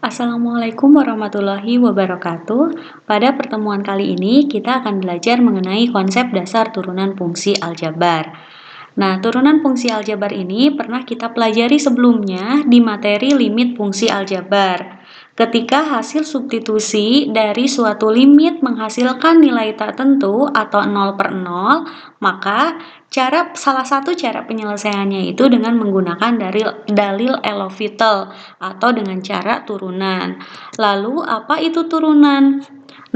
Assalamualaikum warahmatullahi wabarakatuh. Pada pertemuan kali ini, kita akan belajar mengenai konsep dasar turunan fungsi aljabar. Nah, turunan fungsi aljabar ini pernah kita pelajari sebelumnya di materi limit fungsi aljabar. Ketika hasil substitusi dari suatu limit menghasilkan nilai tertentu atau 0/0, maka salah satu cara penyelesaiannya itu dengan menggunakan dalil L'Hopital atau dengan cara turunan. Lalu, apa itu turunan?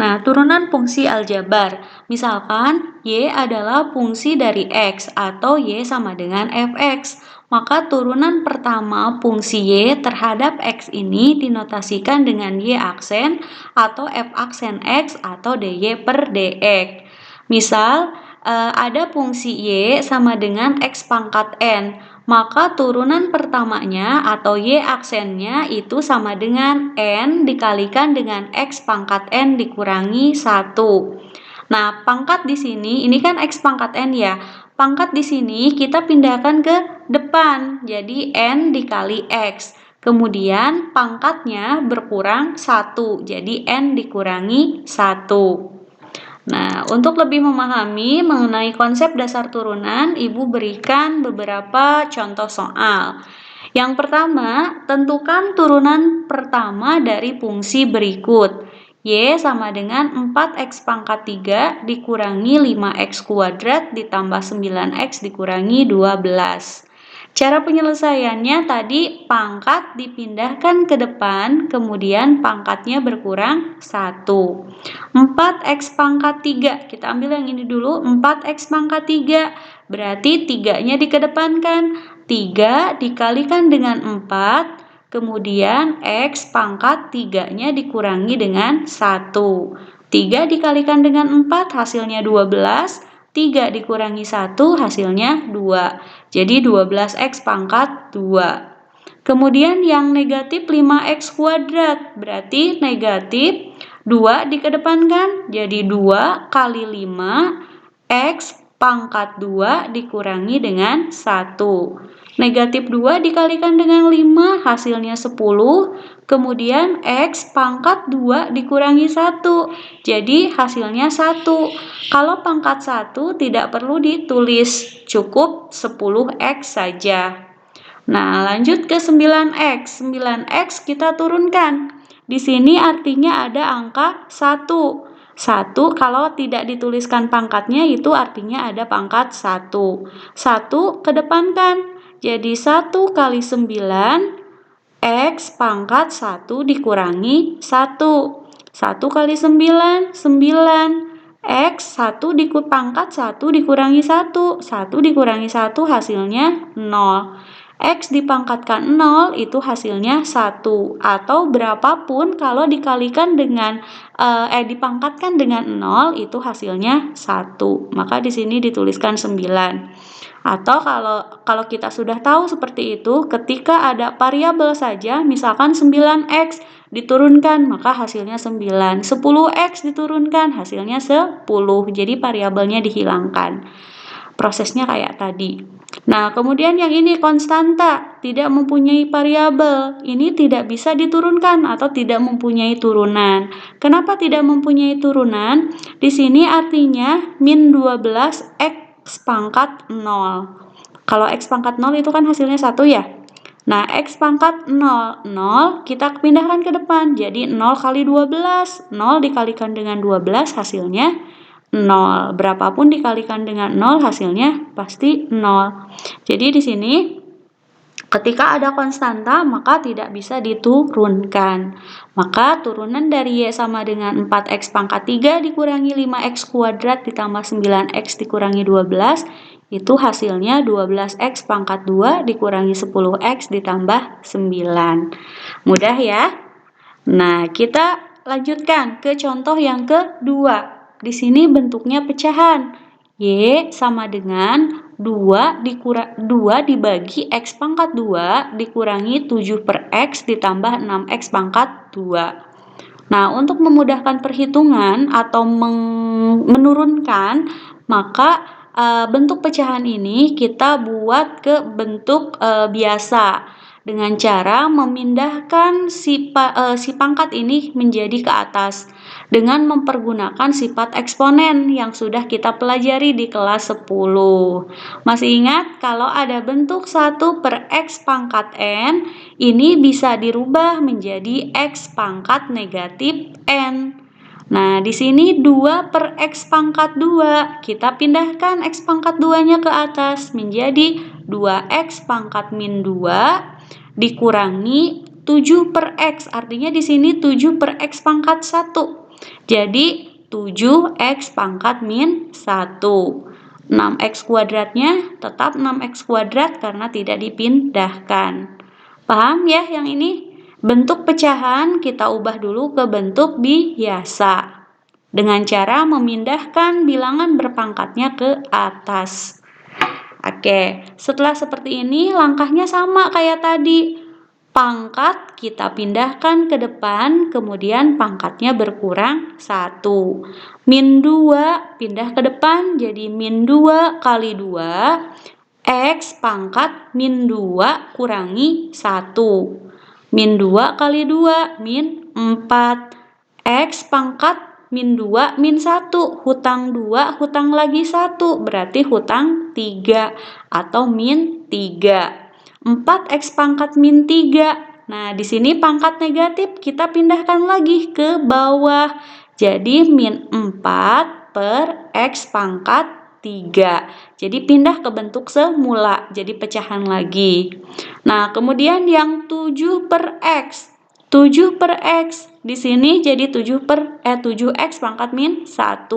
Nah, turunan fungsi aljabar. Misalkan, Y adalah fungsi dari X atau Y sama dengan fx. Maka turunan pertama fungsi Y terhadap X ini dinotasikan dengan Y aksen atau F aksen X atau dy per dx. Misal, ada fungsi Y sama dengan X pangkat N. Maka turunan pertamanya atau Y aksennya itu sama dengan N dikalikan dengan X pangkat N dikurangi 1. Nah, pangkat di sini, ini kan X pangkat N ya. Pangkat di sini kita pindahkan ke depan, jadi N dikali X. Kemudian pangkatnya berkurang 1, jadi N dikurangi 1. Nah, untuk lebih memahami mengenai konsep dasar turunan, Ibu berikan beberapa contoh soal. Yang pertama, tentukan turunan pertama dari fungsi berikut. Y sama dengan 4x pangkat 3 dikurangi 5x kuadrat ditambah 9x dikurangi 12. Cara penyelesaiannya tadi pangkat dipindahkan ke depan, kemudian pangkatnya berkurang 1. 4x pangkat 3, kita ambil yang ini dulu, 4x pangkat 3, berarti 3-nya dikedepankan, 3 dikalikan dengan 4, kemudian x pangkat 3-nya dikurangi dengan 1. 3 dikalikan dengan 4 hasilnya 12, 3 dikurangi 1 hasilnya 2. Jadi 12x pangkat 2. Kemudian yang negatif 5x kuadrat, berarti negatif 2 dikedepankan, jadi 2 kali 5, x pangkat 2 dikurangi dengan 1. Negatif 2 dikalikan dengan 5, hasilnya 10. Kemudian x pangkat 2 dikurangi 1, jadi hasilnya 1. Kalau pangkat 1 tidak perlu ditulis, cukup 10x saja. Nah, lanjut ke 9x. 9x kita turunkan. Di sini artinya ada angka 1. 1 kalau tidak dituliskan pangkatnya itu artinya ada pangkat 1. 1 kedepankan. Jadi 1 kali 9 X pangkat 1 dikurangi 1. 1 kali 9, 9. X 1 pangkat 1 dikurangi 1. 1 dikurangi 1 hasilnya 0. X dipangkatkan 0 itu hasilnya 1. Atau berapapun kalau dikalikan dengan dipangkatkan dengan 0 itu hasilnya 1. Maka di sini dituliskan 9. Atau kalau kita sudah tahu seperti itu, ketika ada variabel saja, misalkan 9x diturunkan, maka hasilnya 9. 10x diturunkan, hasilnya 10. Jadi variabelnya dihilangkan. Prosesnya kayak tadi. Nah, kemudian yang ini konstanta, tidak mempunyai variabel. Ini tidak bisa diturunkan atau tidak mempunyai turunan. Kenapa tidak mempunyai turunan? Di sini artinya min 12x pangkat 0. Kalau x pangkat 0 itu kan hasilnya 1 ya. Nah, x pangkat 0, 0 kita pindahkan ke depan. Jadi 0 kali 12, 0 dikalikan dengan 12 hasilnya 0. Berapapun dikalikan dengan 0 hasilnya pasti 0. Jadi di sini ketika ada konstanta maka tidak bisa diturunkan. Maka turunan dari Y sama dengan 4x pangkat 3 dikurangi 5x kuadrat ditambah 9x dikurangi 12, itu hasilnya 12x pangkat 2 dikurangi 10x ditambah 9. Mudah ya? Nah, kita lanjutkan ke contoh yang kedua. Di sini bentuknya pecahan. Y sama dengan 2 dibagi X pangkat 2 dikurangi 7 per X ditambah 6X pangkat 2. Nah, untuk memudahkan perhitungan atau menurunkan, maka bentuk pecahan ini kita buat ke bentuk biasa. dengan cara memindahkan si pangkat ini menjadi ke atas dengan mempergunakan sifat eksponen yang sudah kita pelajari di kelas 10. Masih ingat kalau ada bentuk 1 per X pangkat N, ini bisa dirubah menjadi X pangkat negatif N. Nah, di sini 2 per X pangkat 2. Kita pindahkan X pangkat 2-nya ke atas menjadi 2X pangkat min 2 dikurangi 7 per X. Artinya di sini 7 per X pangkat 1. Jadi 7X pangkat min 1. 6X kuadratnya tetap 6X kuadrat karena tidak dipindahkan. Paham ya yang ini? Bentuk pecahan kita ubah dulu ke bentuk biasa dengan cara memindahkan bilangan berpangkatnya ke atas. Oke, setelah seperti ini langkahnya sama kayak tadi. Pangkat kita pindahkan ke depan, kemudian pangkatnya berkurang 1. Min 2 pindah ke depan jadi min 2 kali 2. X pangkat min 2 kurangi 1. Min 2 kali 2, min 4. X pangkat min 2, min 1. Hutang 2, hutang lagi 1. Berarti hutang 3 atau min 3. 4X pangkat min 3. Nah, di sini pangkat negatif kita pindahkan lagi ke bawah. Jadi min 4 per X pangkat 3. Jadi pindah ke bentuk semula, jadi pecahan lagi. Nah, kemudian yang 7 per X. 7 per X. Di sini jadi 7X pangkat min 1.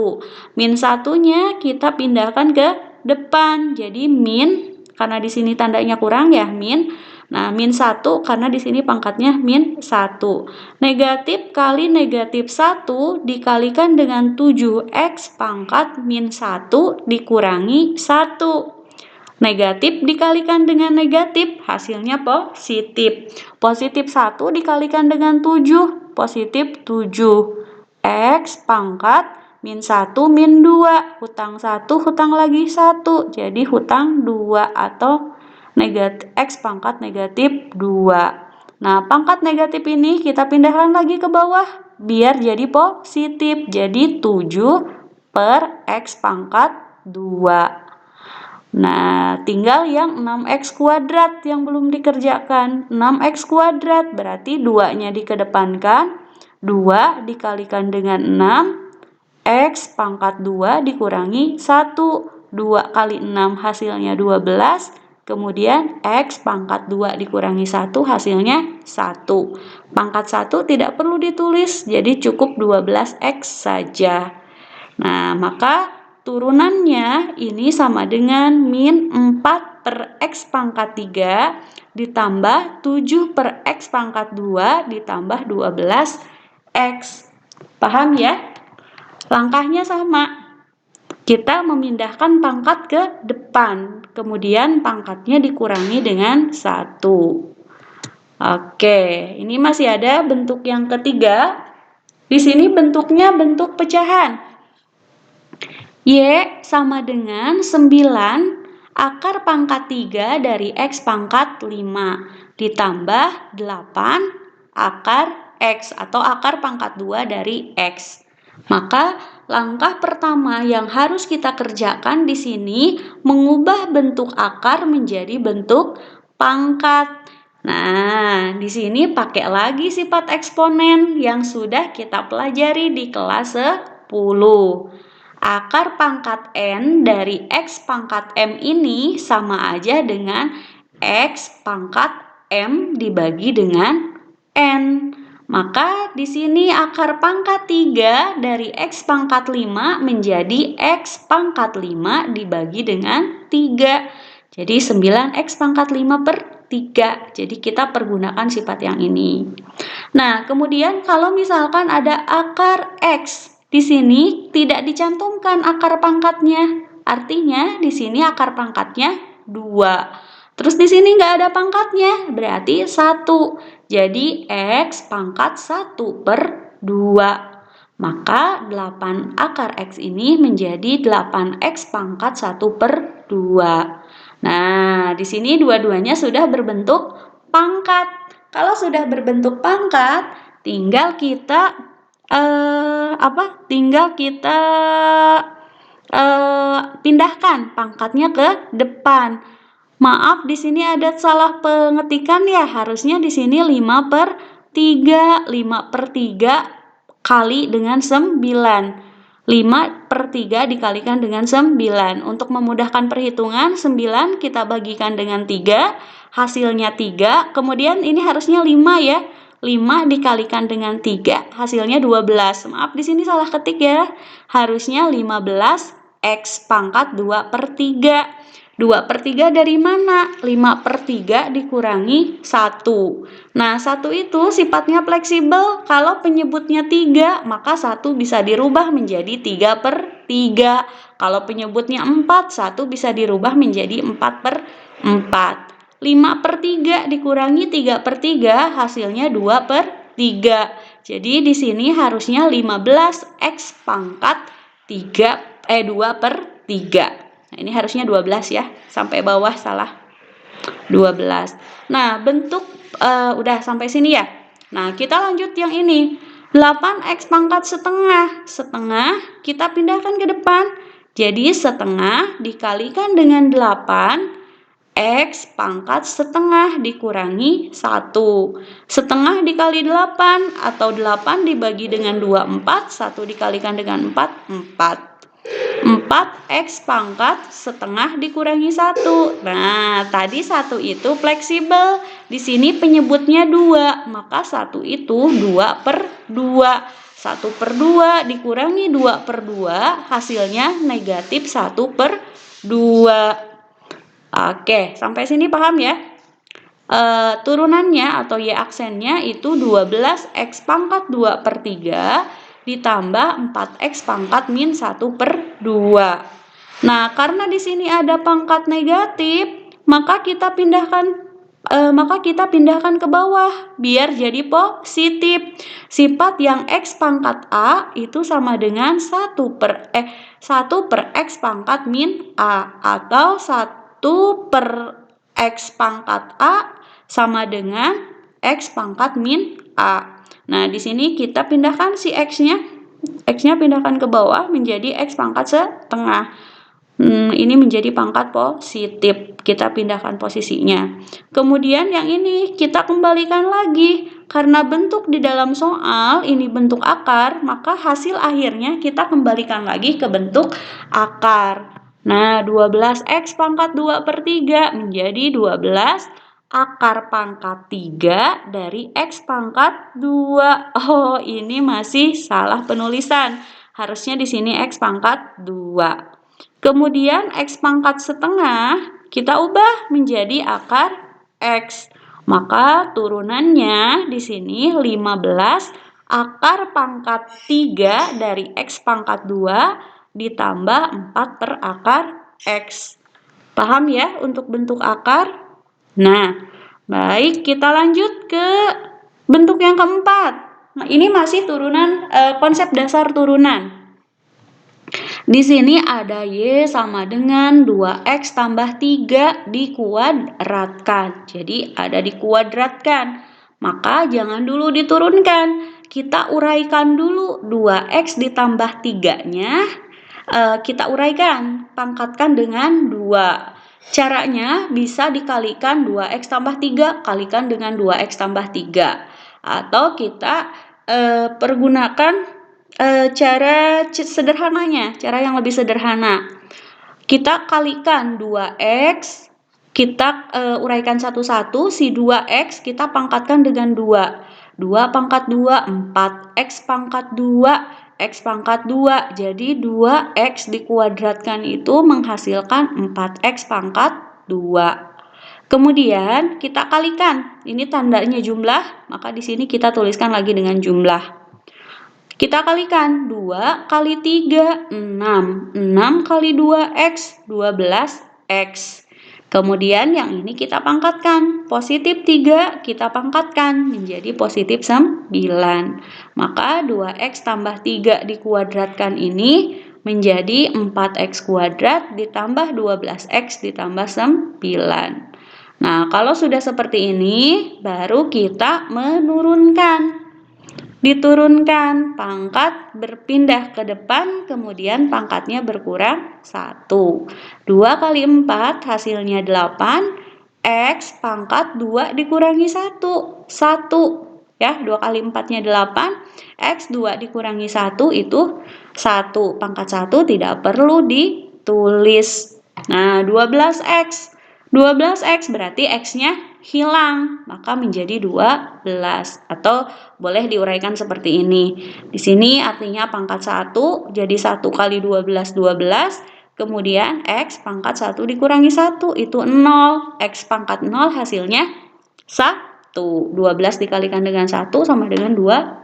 Min 1-nya kita pindahkan ke depan. Jadi min, karena di sini tandanya kurang ya, min. Nah, min 1 karena di sini pangkatnya min 1. Negatif kali negatif 1 dikalikan dengan 7X pangkat min 1 dikurangi 1. Negatif dikalikan dengan negatif, hasilnya positif. Positif 1 dikalikan dengan 7, positif 7. X pangkat min 1 min 2. Hutang 1, hutang lagi 1. Jadi hutang 2 atau negatif X pangkat negatif 2. Nah, pangkat negatif ini kita pindahkan lagi ke bawah biar jadi positif. Jadi 7 per X pangkat 2. Nah, tinggal yang 6X kuadrat yang belum dikerjakan. 6X kuadrat berarti 2-nya dikedepankan. 2 dikalikan dengan 6. X pangkat 2 dikurangi 1. 2 kali 6 hasilnya 12. Kemudian X pangkat 2 dikurangi 1 hasilnya 1. Pangkat 1 tidak perlu ditulis, jadi cukup 12X saja. Nah, maka turunannya ini sama dengan min 4 per X pangkat 3 ditambah 7 per X pangkat 2 ditambah 12X. Paham ya? Langkahnya sama. Kita memindahkan pangkat ke depan, kemudian pangkatnya dikurangi dengan 1. Oke, ini masih ada bentuk yang ketiga. Di sini bentuknya bentuk pecahan. Y sama dengan 9 akar pangkat 3 dari X pangkat 5 ditambah 8 akar X atau akar pangkat 2 dari X. Maka langkah pertama yang harus kita kerjakan di sini mengubah bentuk akar menjadi bentuk pangkat. Nah, di sini pakai lagi sifat eksponen yang sudah kita pelajari di kelas 10. Akar pangkat N dari X pangkat M ini sama aja dengan X pangkat M dibagi dengan N. Maka di sini akar pangkat 3 dari X pangkat 5 menjadi X pangkat 5 dibagi dengan 3. Jadi 9X pangkat 5 per 3. Jadi kita pergunakan sifat yang ini. Nah, kemudian kalau misalkan ada akar X, di sini tidak dicantumkan akar pangkatnya. Artinya di sini akar pangkatnya 2. Terus di sini nggak ada pangkatnya, berarti 1. Jadi X pangkat 1 per 2. Maka 8 akar X ini menjadi 8X pangkat 1 per 2. Nah, di sini dua-duanya sudah berbentuk pangkat. Kalau sudah berbentuk pangkat, tinggal kita pindahkan pangkatnya ke depan. Maaf, di sini ada salah pengetikan ya. Harusnya di sini 5/3. 5/3 kali dengan 9. 5/3 dikalikan dengan 9. Untuk memudahkan perhitungan, 9 kita bagikan dengan 3, hasilnya 3. Kemudian ini harusnya 5 ya. 5 dikalikan dengan 3, hasilnya 12. Maaf, di sini salah ketik ya. Harusnya 15 X pangkat 2/3. 2/3 dari mana? 5/3 dikurangi 1. Nah, 1 itu sifatnya fleksibel. Kalau penyebutnya 3, maka 1 bisa dirubah menjadi 3/3. Kalau penyebutnya 4, 1 bisa dirubah menjadi 4/4. 5/3 dikurangi 3/3, hasilnya 2/3. Jadi di sini harusnya 15 X pangkat 2/3. Nah, ini harusnya 12 ya, sampai bawah salah 12. Nah, bentuk udah sampai sini ya. Nah, kita lanjut yang ini. 8X pangkat setengah. Setengah kita pindahkan ke depan. Jadi setengah dikalikan dengan 8, X pangkat setengah dikurangi 1. Setengah dikali 8 atau 8 dibagi dengan 2, 4. 1 dikalikan dengan 4, 4. 4X pangkat setengah dikurangi 1. Nah, tadi 1 itu fleksibel. Di sini penyebutnya 2, maka 1 itu 2/2. 1/2 dikurangi 2/2, hasilnya negatif 1/2. Oke, sampai sini paham ya? Turunannya atau Y aksennya itu 12X pangkat 2/3 ditambah 4X pangkat min 1/2. Nah, karena di sini ada pangkat negatif, maka kita pindahkan ke bawah biar jadi positif. Sifat yang X pangkat A itu sama dengan 1/X pangkat min A, atau 1/X pangkat A sama dengan X pangkat min A. Nah, di sini kita pindahkan si X-nya. X-nya pindahkan ke bawah menjadi X pangkat setengah. Ini menjadi pangkat positif. Kita pindahkan posisinya. Kemudian yang ini kita kembalikan lagi. Karena bentuk di dalam soal ini bentuk akar, maka hasil akhirnya kita kembalikan lagi ke bentuk akar. Nah, 12X pangkat 2/3 menjadi 12 akar pangkat 3 dari X pangkat 2. Oh, ini masih salah penulisan. Harusnya di sini X pangkat 2. Kemudian X pangkat setengah kita ubah menjadi akar X. Maka turunannya di sini 15 akar pangkat 3 dari X pangkat 2 ditambah 4 per akar X. Paham ya untuk bentuk akar? Nah, baik, kita lanjut ke bentuk yang keempat. Nah, ini masih turunan konsep dasar turunan. Di sini ada Y sama dengan 2X tambah 3 dikuadratkan. Jadi ada dikuadratkan. Maka jangan dulu diturunkan. Kita uraikan dulu 2X ditambah 3-nya. Kita uraikan, pangkatkan dengan 2. Caranya bisa dikalikan 2X tambah 3, kalikan dengan 2X tambah 3. Atau kita pergunakan cara sederhananya, cara yang lebih sederhana. Kita kalikan 2X, kita uraikan satu-satu, si 2X kita pangkatkan dengan 2. 2 pangkat 2, 4X pangkat 2, X pangkat 2. Jadi 2X dikuadratkan itu menghasilkan 4X pangkat 2. Kemudian kita kalikan. Ini tandanya jumlah, maka di sini kita tuliskan lagi dengan jumlah. Kita kalikan 2 kali 3, 6. 6 kali 2X, 12X. Kemudian yang ini kita pangkatkan. Positif 3 kita pangkatkan menjadi positif 9. Maka 2X tambah 3 dikuadratkan ini menjadi 4X kuadrat ditambah 12X ditambah 9. Nah, kalau sudah seperti ini, baru kita menurunkan. Diturunkan, pangkat berpindah ke depan, kemudian pangkatnya berkurang 1. 2 kali 4 hasilnya 8, X pangkat 2 dikurangi 1, 1. Ya, 2 kali 4-nya 8, X 2 dikurangi 1 itu 1. Pangkat 1 tidak perlu ditulis. Nah, 12X. 12X berarti X-nya hilang, maka menjadi 12. Atau boleh diuraikan seperti ini. Di sini artinya pangkat 1, jadi 1 kali 12, 12. Kemudian X pangkat 1 dikurangi 1, itu 0. X pangkat 0 hasilnya 1. 12 dikalikan dengan 1 sama dengan 12.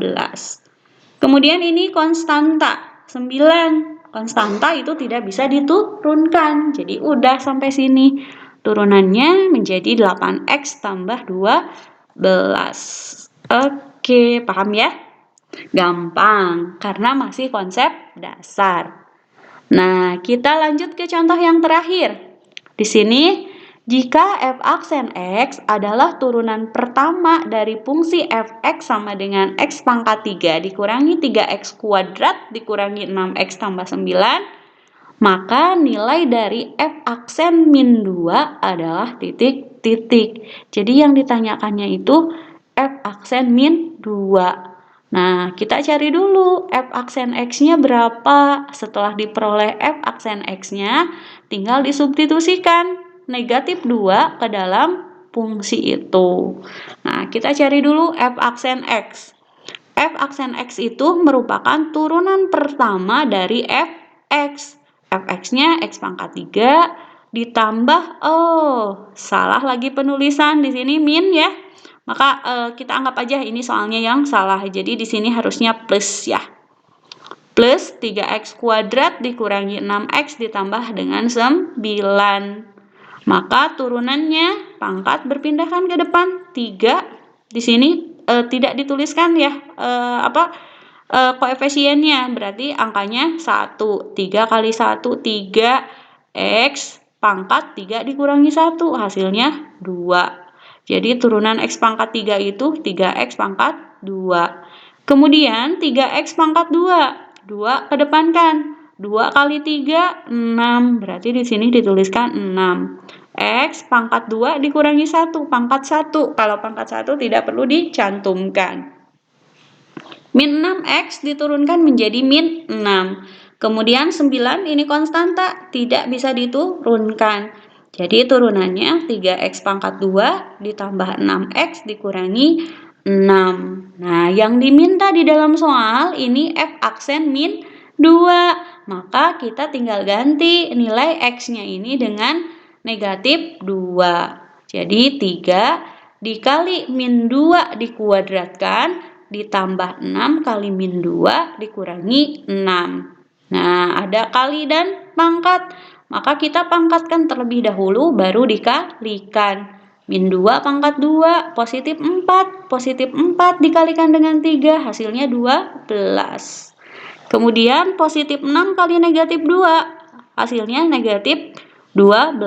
Kemudian ini konstanta, 9. Konstanta itu tidak bisa diturunkan. Jadi udah sampai sini. Turunannya menjadi 8X tambah 12. Oke, paham ya? Gampang, karena masih konsep dasar. Nah, kita lanjut ke contoh yang terakhir. Di sini, jika f aksen X adalah turunan pertama dari fungsi fx sama dengan x pangkat 3 dikurangi 3x kuadrat dikurangi 6x tambah 9, maka nilai dari f aksen min 2 adalah titik-titik. Jadi yang ditanyakannya itu f aksen min 2. Nah, kita cari dulu f aksen x-nya berapa. Setelah diperoleh f aksen x-nya, tinggal disubstitusikan negatif 2 ke dalam fungsi itu. Nah, kita cari dulu f aksen x. F aksen X itu merupakan turunan pertama dari Fx. Fx-nya X pangkat 3 ditambah, salah lagi penulisan di sini min ya. Maka kita anggap aja ini soalnya yang salah. Jadi di sini harusnya plus ya. Plus 3x kuadrat dikurangi 6x ditambah dengan 9. Maka turunannya pangkat berpindahkan ke depan 3. Di sini tidak dituliskan ya koefisiennya, berarti angkanya 1. 3 kali 1 3, X pangkat 3 dikurangi 1 hasilnya 2. Jadi turunan X pangkat 3 itu 3X pangkat 2. Kemudian 3X pangkat 2 kedepankan, 2 kali 3 6, berarti di sini dituliskan 6. X pangkat 2 dikurangi 1, pangkat 1. Kalau pangkat 1 tidak perlu dicantumkan. Min 6X diturunkan menjadi min 6. Kemudian 9 ini konstanta, tidak bisa diturunkan. Jadi turunannya 3X pangkat 2 ditambah 6X dikurangi 6. Nah, yang diminta di dalam soal ini F aksen min 2. Maka kita tinggal ganti nilai X-nya ini dengan negatif 2. Jadi 3 dikali min 2 dikuadratkan ditambah 6 kali min 2 dikurangi 6. Nah, ada kali dan pangkat. Maka kita pangkatkan terlebih dahulu baru dikalikan. Min 2 pangkat 2 positif 4. Positif 4 dikalikan dengan 3 hasilnya 12. Kemudian positif 6 kali negatif 2 hasilnya negatif 12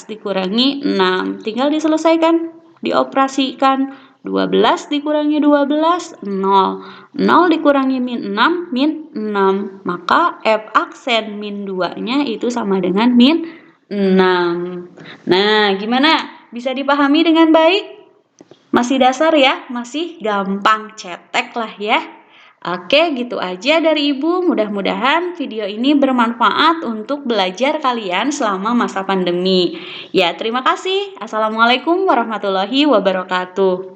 dikurangi 6. Tinggal diselesaikan, dioperasikan. 12 dikurangi 12, 0. 0 dikurangi min 6, min 6. Maka F aksen min 2-nya itu sama dengan min 6. Nah, gimana? Bisa dipahami dengan baik? Masih dasar ya? Masih gampang, cetek lah ya. Oke, gitu aja dari Ibu. Mudah-mudahan video ini bermanfaat untuk belajar kalian selama masa pandemi. Ya, terima kasih. Assalamualaikum warahmatullahi wabarakatuh.